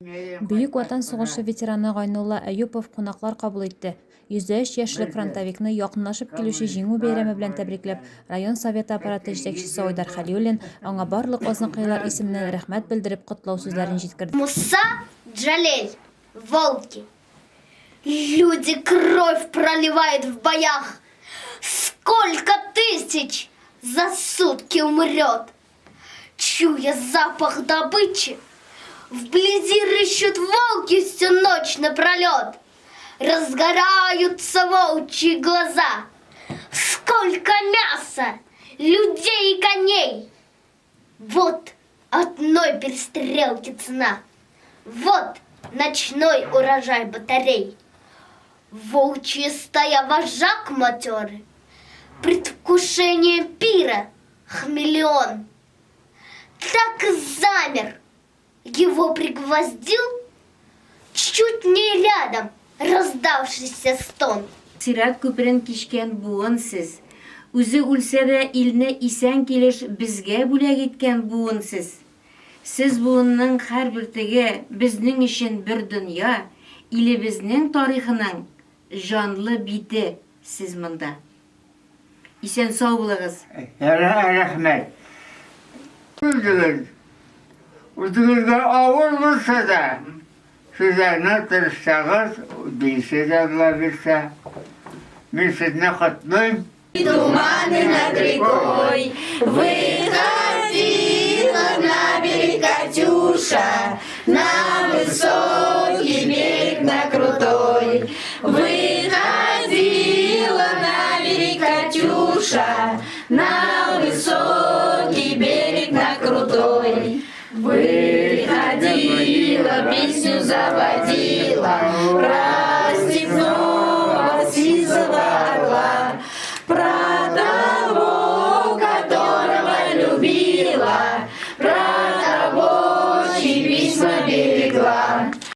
Бүйük Ватан сугышы ветераны Гайнулла Әюпов кунаклар кабул итте. 103 яшьлек фронтовикны якынлашып килүче җиңү бәйрәме белән тәбрикләп, район советы аппараты җитәкчесе Айдар Хәлиуллин аңа барлык азнакайлар исеменнән рәхмәт белдереп котлау сүзләрен җиткерде. Муса Джалель, волки. Люди кровь проливают в боях. Сколько тысяч за сутки умрет. Чуя запах добычи, вблизи рыщут волки всю ночь напролет. Разгораются волчьи глаза. Сколько мяса, людей и коней. Вот одной перестрелки цена. Вот ночной урожай батарей. Волчья стая вожак матерый. Предвкушение пира хамелеон. Так и замер. Его пригвоздил чуть не рядом раздавшийся стон. Сират күперен кишкен буын сез. Үзе үлсә дә илне исән килеш безгә бүләк иткән буын сез. Сез буынның һәрбер теге безнең өчен бер дөнья, илебезнең тарихының жанлы бите сез монда. Исән сау булыгыз. Рәхмәт. Үзегезгә авыр булса да, сезне тырышсагыз, бисезгә бирсә, мин сезне котлыйм. Туманы над рекой, выходила на берег Катюша, на высокий берег, на крутой. Выходила на берег Катюша, на высокий берег, на крутой. Выходила, песню заводила.